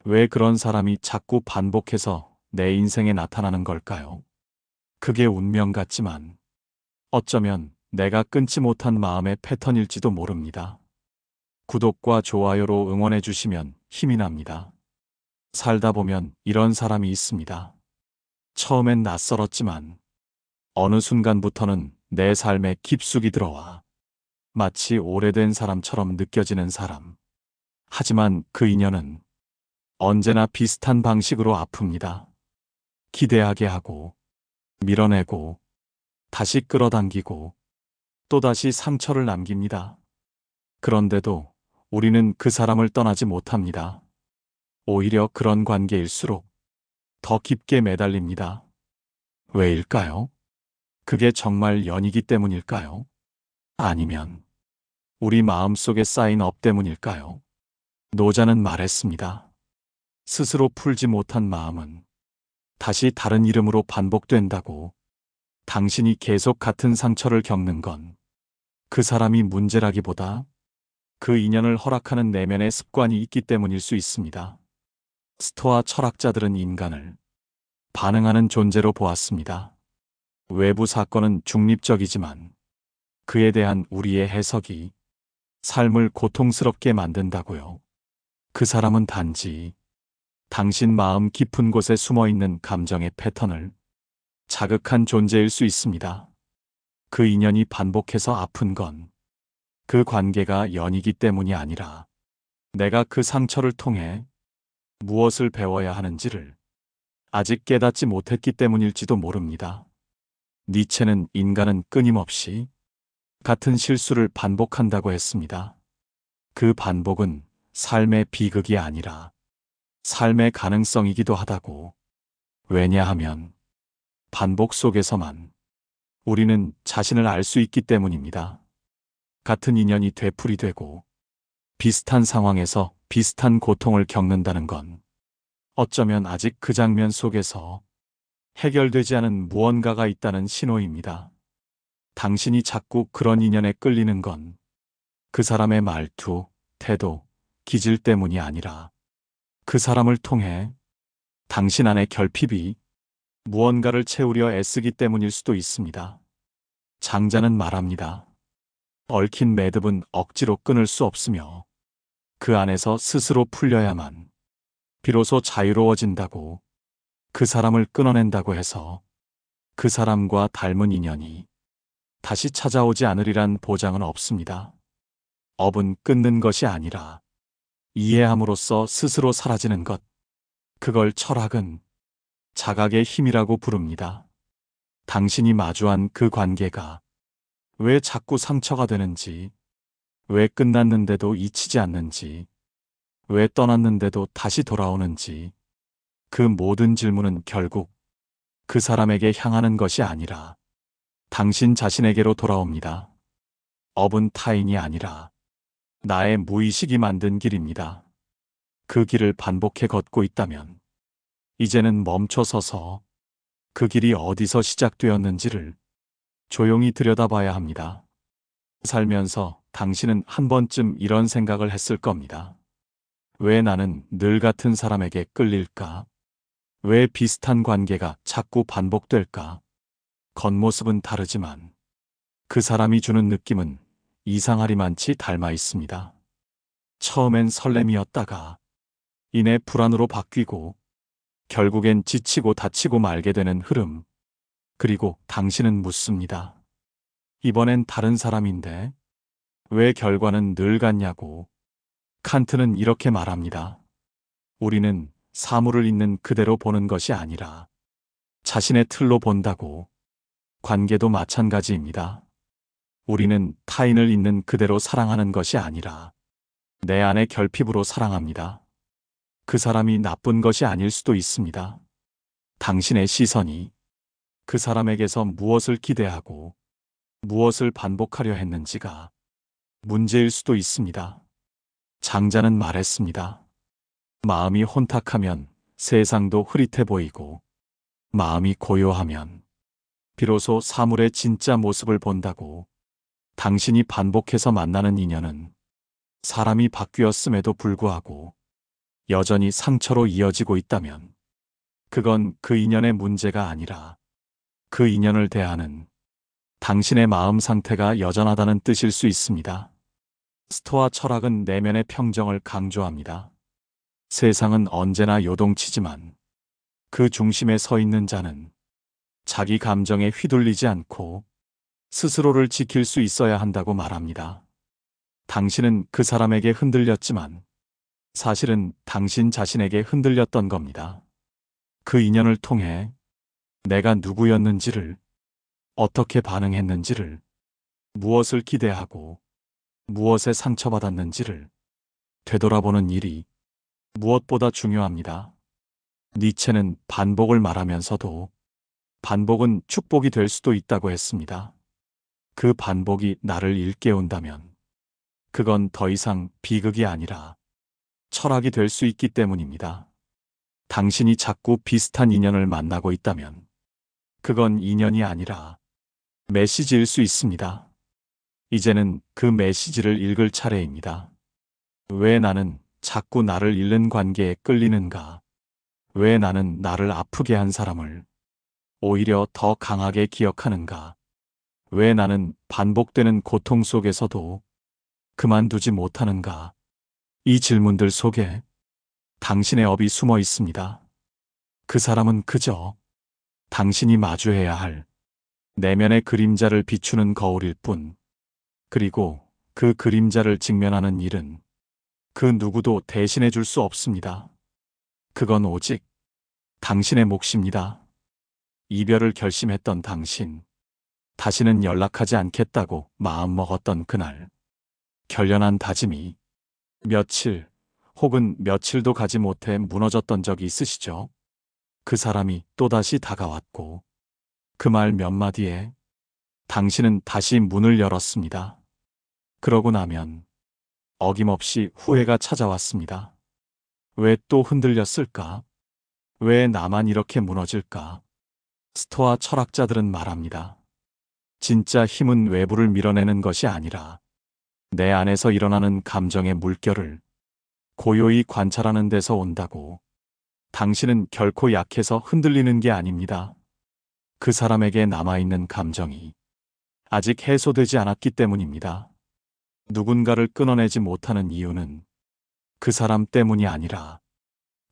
왜 그런 사람이 자꾸 반복해서 내 인생에 나타나는 걸까요? 그게 운명 같지만 어쩌면 내가 끊지 못한 마음의 패턴일지도 모릅니다. 구독과 좋아요로 응원해 주시면 힘이 납니다. 살다 보면 이런 사람이 있습니다. 처음엔 낯설었지만 어느 순간부터는 내 삶에 깊숙이 들어와 마치 오래된 사람처럼 느껴지는 사람. 하지만 그 인연은 언제나 비슷한 방식으로 아픕니다. 기대하게 하고, 밀어내고, 다시 끌어당기고, 또다시 상처를 남깁니다. 그런데도 우리는 그 사람을 떠나지 못합니다. 오히려 그런 관계일수록 더 깊게 매달립니다. 왜일까요? 그게 정말 연이기 때문일까요? 아니면 우리 마음속에 쌓인 업 때문일까요? 노자는 말했습니다. 스스로 풀지 못한 마음은 다시 다른 이름으로 반복된다고. 당신이 계속 같은 상처를 겪는 건 그 사람이 문제라기보다 그 인연을 허락하는 내면의 습관이 있기 때문일 수 있습니다. 스토아 철학자들은 인간을 반응하는 존재로 보았습니다. 외부 사건은 중립적이지만 그에 대한 우리의 해석이 삶을 고통스럽게 만든다고요. 그 사람은 단지 당신 마음 깊은 곳에 숨어 있는 감정의 패턴을 자극한 존재일 수 있습니다. 그 인연이 반복해서 아픈 건 그 관계가 연이기 때문이 아니라 내가 그 상처를 통해 무엇을 배워야 하는지를 아직 깨닫지 못했기 때문일지도 모릅니다. 니체는 인간은 끊임없이 같은 실수를 반복한다고 했습니다. 그 반복은 삶의 비극이 아니라 삶의 가능성이기도 하다고. 왜냐하면 반복 속에서만 우리는 자신을 알 수 있기 때문입니다. 같은 인연이 되풀이되고 비슷한 상황에서 비슷한 고통을 겪는다는 건 어쩌면 아직 그 장면 속에서 해결되지 않은 무언가가 있다는 신호입니다. 당신이 자꾸 그런 인연에 끌리는 건 그 사람의 말투, 태도, 기질 때문이 아니라 그 사람을 통해 당신 안의 결핍이 무언가를 채우려 애쓰기 때문일 수도 있습니다. 장자는 말합니다. 얽힌 매듭은 억지로 끊을 수 없으며 그 안에서 스스로 풀려야만 비로소 자유로워진다고. 그 사람을 끊어낸다고 해서 그 사람과 닮은 인연이 다시 찾아오지 않으리란 보장은 없습니다. 업은 끊는 것이 아니라 이해함으로써 스스로 사라지는 것. 그걸 철학은 자각의 힘이라고 부릅니다. 당신이 마주한 그 관계가 왜 자꾸 상처가 되는지, 왜 끝났는데도 잊히지 않는지, 왜 떠났는데도 다시 돌아오는지, 그 모든 질문은 결국 그 사람에게 향하는 것이 아니라 당신 자신에게로 돌아옵니다. 업은 타인이 아니라 나의 무의식이 만든 길입니다. 그 길을 반복해 걷고 있다면 이제는 멈춰서서 그 길이 어디서 시작되었는지를 조용히 들여다봐야 합니다. 살면서 당신은 한 번쯤 이런 생각을 했을 겁니다. 왜 나는 늘 같은 사람에게 끌릴까? 왜 비슷한 관계가 자꾸 반복될까? 겉모습은 다르지만 그 사람이 주는 느낌은 이상하리만치 닮아 있습니다. 처음엔 설렘이었다가 이내 불안으로 바뀌고 결국엔 지치고 다치고 말게 되는 흐름. 그리고 당신은 묻습니다. 이번엔 다른 사람인데 왜 결과는 늘 같냐고. 칸트는 이렇게 말합니다. 우리는 사물을 있는 그대로 보는 것이 아니라 자신의 틀로 본다고. 관계도 마찬가지입니다. 우리는 타인을 있는 그대로 사랑하는 것이 아니라 내 안의 결핍으로 사랑합니다. 그 사람이 나쁜 것이 아닐 수도 있습니다. 당신의 시선이 그 사람에게서 무엇을 기대하고 무엇을 반복하려 했는지가 문제일 수도 있습니다. 장자는 말했습니다. 마음이 혼탁하면 세상도 흐릿해 보이고 마음이 고요하면 비로소 사물의 진짜 모습을 본다고. 당신이 반복해서 만나는 인연은 사람이 바뀌었음에도 불구하고 여전히 상처로 이어지고 있다면 그건 그 인연의 문제가 아니라 그 인연을 대하는 당신의 마음 상태가 여전하다는 뜻일 수 있습니다. 스토아 철학은 내면의 평정을 강조합니다. 세상은 언제나 요동치지만 그 중심에 서 있는 자는 자기 감정에 휘둘리지 않고 스스로를 지킬 수 있어야 한다고 말합니다. 당신은 그 사람에게 흔들렸지만 사실은 당신 자신에게 흔들렸던 겁니다. 그 인연을 통해 내가 누구였는지를, 어떻게 반응했는지를, 무엇을 기대하고 무엇에 상처받았는지를 되돌아보는 일이 무엇보다 중요합니다. 니체는 반복을 말하면서도 반복은 축복이 될 수도 있다고 했습니다. 그 반복이 나를 일깨운다면 그건 더 이상 비극이 아니라 철학이 될 수 있기 때문입니다. 당신이 자꾸 비슷한 인연을 만나고 있다면 그건 인연이 아니라 메시지일 수 있습니다. 이제는 그 메시지를 읽을 차례입니다. 왜 나는 자꾸 나를 잃는 관계에 끌리는가? 왜 나는 나를 아프게 한 사람을 오히려 더 강하게 기억하는가? 왜 나는 반복되는 고통 속에서도 그만두지 못하는가? 이 질문들 속에 당신의 업이 숨어 있습니다. 그 사람은 그저 당신이 마주해야 할 내면의 그림자를 비추는 거울일 뿐, 그리고 그 그림자를 직면하는 일은 그 누구도 대신해 줄 수 없습니다. 그건 오직 당신의 몫입니다. 이별을 결심했던 당신, 다시는 연락하지 않겠다고 마음먹었던 그날, 결연한 다짐이 며칠 혹은 며칠도 가지 못해 무너졌던 적이 있으시죠? 그 사람이 또다시 다가왔고 그 말 몇 마디에 당신은 다시 문을 열었습니다. 그러고 나면 어김없이 후회가 찾아왔습니다. 왜 또 흔들렸을까? 왜 나만 이렇게 무너질까? 스토아 철학자들은 말합니다. 진짜 힘은 외부를 밀어내는 것이 아니라 내 안에서 일어나는 감정의 물결을 고요히 관찰하는 데서 온다고. 당신은 결코 약해서 흔들리는 게 아닙니다. 그 사람에게 남아있는 감정이 아직 해소되지 않았기 때문입니다. 누군가를 끊어내지 못하는 이유는 그 사람 때문이 아니라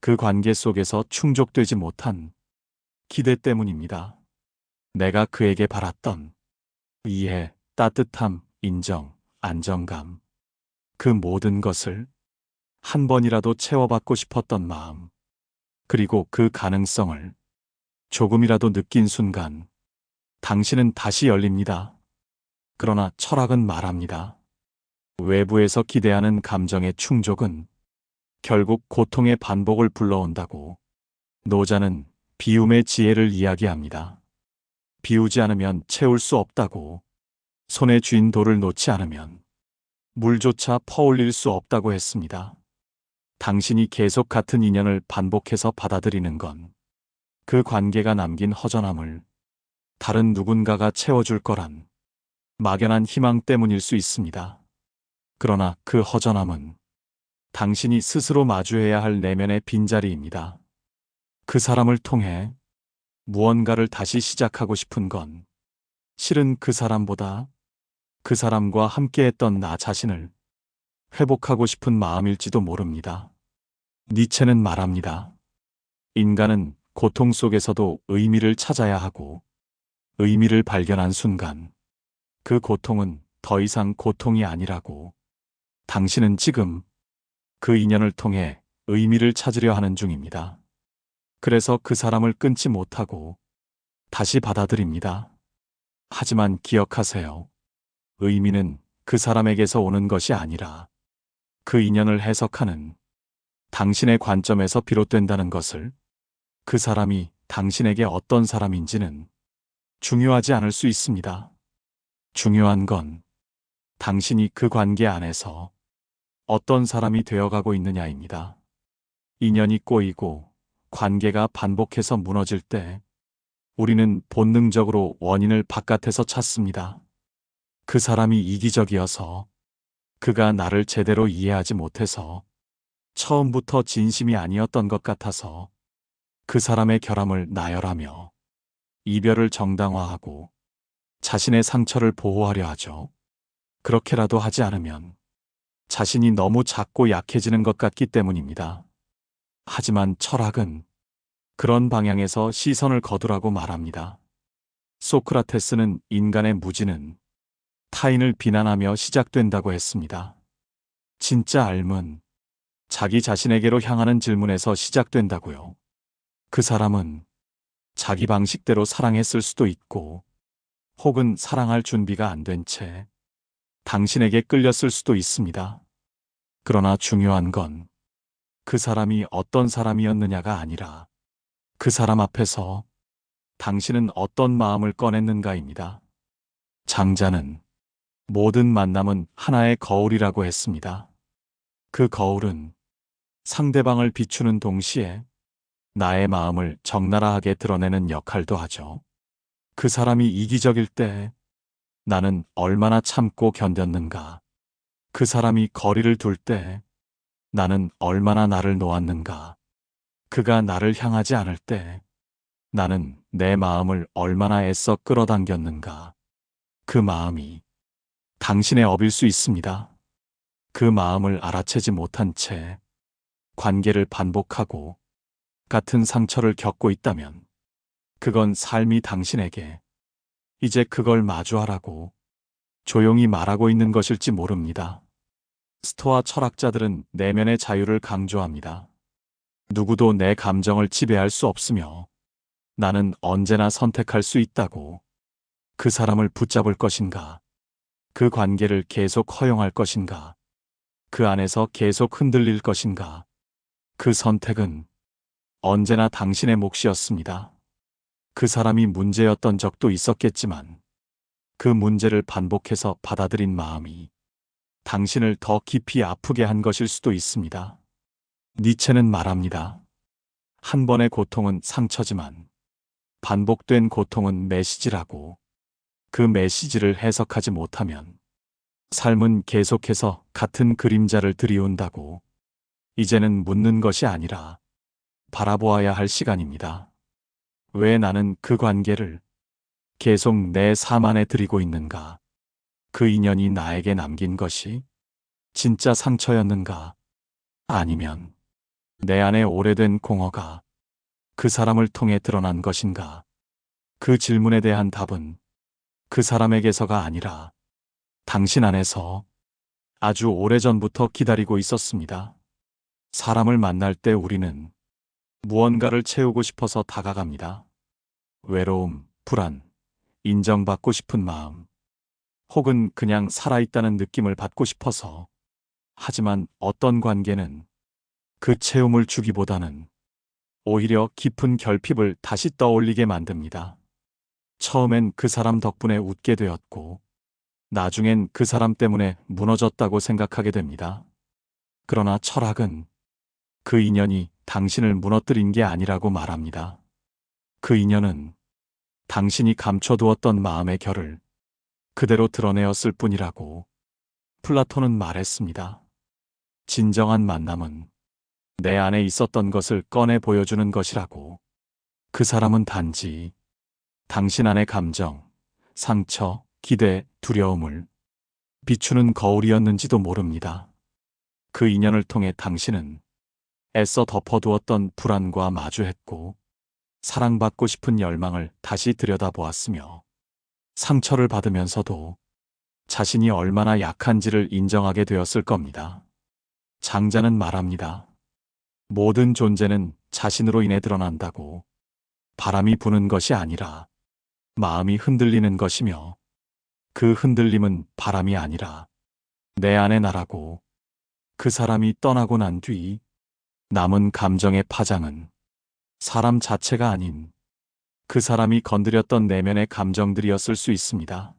그 관계 속에서 충족되지 못한 기대 때문입니다. 내가 그에게 바랐던 이해, 따뜻함, 인정, 안정감, 그 모든 것을 한 번이라도 채워받고 싶었던 마음, 그리고 그 가능성을 조금이라도 느낀 순간 당신은 다시 열립니다. 그러나 철학은 말합니다. 외부에서 기대하는 감정의 충족은 결국 고통의 반복을 불러온다고. 노자는 비움의 지혜를 이야기합니다. 비우지 않으면 채울 수 없다고. 손에 쥔 돌을 놓지 않으면 물조차 퍼올릴 수 없다고 했습니다. 당신이 계속 같은 인연을 반복해서 받아들이는 건 그 관계가 남긴 허전함을 다른 누군가가 채워줄 거란 막연한 희망 때문일 수 있습니다. 그러나 그 허전함은 당신이 스스로 마주해야 할 내면의 빈자리입니다. 그 사람을 통해 무언가를 다시 시작하고 싶은 건 실은 그 사람보다 그 사람과 함께했던 나 자신을 회복하고 싶은 마음일지도 모릅니다. 니체는 말합니다. 인간은 고통 속에서도 의미를 찾아야 하고 의미를 발견한 순간 그 고통은 더 이상 고통이 아니라고. 당신은 지금 그 인연을 통해 의미를 찾으려 하는 중입니다. 그래서 그 사람을 끊지 못하고 다시 받아들입니다. 하지만 기억하세요. 의미는 그 사람에게서 오는 것이 아니라 그 인연을 해석하는 당신의 관점에서 비롯된다는 것을. 그 사람이 당신에게 어떤 사람인지는 중요하지 않을 수 있습니다. 중요한 건 당신이 그 관계 안에서 어떤 사람이 되어가고 있느냐입니다. 인연이 꼬이고 관계가 반복해서 무너질 때 우리는 본능적으로 원인을 바깥에서 찾습니다. 그 사람이 이기적이어서, 그가 나를 제대로 이해하지 못해서, 처음부터 진심이 아니었던 것 같아서 그 사람의 결함을 나열하며 이별을 정당화하고 자신의 상처를 보호하려 하죠. 그렇게라도 하지 않으면 자신이 너무 작고 약해지는 것 같기 때문입니다. 하지만 철학은 그런 방향에서 시선을 거두라고 말합니다. 소크라테스는 인간의 무지는 타인을 비난하며 시작된다고 했습니다. 진짜 삶은 자기 자신에게로 향하는 질문에서 시작된다고요. 그 사람은 자기 방식대로 사랑했을 수도 있고, 혹은 사랑할 준비가 안 된 채 당신에게 끌렸을 수도 있습니다. 그러나 중요한 건 그 사람이 어떤 사람이었느냐가 아니라 그 사람 앞에서 당신은 어떤 마음을 꺼냈는가입니다. 장자는 모든 만남은 하나의 거울이라고 했습니다. 그 거울은 상대방을 비추는 동시에 나의 마음을 적나라하게 드러내는 역할도 하죠. 그 사람이 이기적일 때 나는 얼마나 참고 견뎠는가. 그 사람이 거리를 둘 때 나는 얼마나 나를 놓았는가. 그가 나를 향하지 않을 때 나는 내 마음을 얼마나 애써 끌어당겼는가. 그 마음이 당신의 업일 수 있습니다. 그 마음을 알아채지 못한 채 관계를 반복하고 같은 상처를 겪고 있다면 그건 삶이 당신에게 이제 그걸 마주하라고 조용히 말하고 있는 것일지 모릅니다. 스토아 철학자들은 내면의 자유를 강조합니다. 누구도 내 감정을 지배할 수 없으며 나는 언제나 선택할 수 있다고. 그 사람을 붙잡을 것인가? 그 관계를 계속 허용할 것인가? 그 안에서 계속 흔들릴 것인가? 그 선택은 언제나 당신의 몫이었습니다. 그 사람이 문제였던 적도 있었겠지만 그 문제를 반복해서 받아들인 마음이 당신을 더 깊이 아프게 한 것일 수도 있습니다. 니체는 말합니다. 한 번의 고통은 상처지만 반복된 고통은 메시지라고. 그 메시지를 해석하지 못하면 삶은 계속해서 같은 그림자를 들이운다고. 이제는 묻는 것이 아니라 바라보아야 할 시간입니다. 왜 나는 그 관계를 계속 내 삶 안에 들이고 있는가? 그 인연이 나에게 남긴 것이 진짜 상처였는가? 아니면 내 안에 오래된 공허가 그 사람을 통해 드러난 것인가? 그 질문에 대한 답은 그 사람에게서가 아니라 당신 안에서 아주 오래전부터 기다리고 있었습니다. 사람을 만날 때 우리는 무언가를 채우고 싶어서 다가갑니다. 외로움, 불안, 인정받고 싶은 마음, 혹은 그냥 살아있다는 느낌을 받고 싶어서. 하지만 어떤 관계는 그 채움을 주기보다는 오히려 깊은 결핍을 다시 떠올리게 만듭니다. 처음엔 그 사람 덕분에 웃게 되었고, 나중엔 그 사람 때문에 무너졌다고 생각하게 됩니다. 그러나 철학은 그 인연이 당신을 무너뜨린 게 아니라고 말합니다. 그 인연은 당신이 감춰두었던 마음의 결을 그대로 드러내었을 뿐이라고. 플라톤은 말했습니다. 진정한 만남은 내 안에 있었던 것을 꺼내 보여주는 것이라고. 그 사람은 단지 당신 안의 감정, 상처, 기대, 두려움을 비추는 거울이었는지도 모릅니다. 그 인연을 통해 당신은 애써 덮어두었던 불안과 마주했고, 사랑받고 싶은 열망을 다시 들여다보았으며, 상처를 받으면서도 자신이 얼마나 약한지를 인정하게 되었을 겁니다. 장자는 말합니다. 모든 존재는 자신으로 인해 드러난다고. 바람이 부는 것이 아니라 마음이 흔들리는 것이며, 그 흔들림은 바람이 아니라 내 안의 나라고. 그 사람이 떠나고 난 뒤 남은 감정의 파장은 사람 자체가 아닌 그 사람이 건드렸던 내면의 감정들이었을 수 있습니다.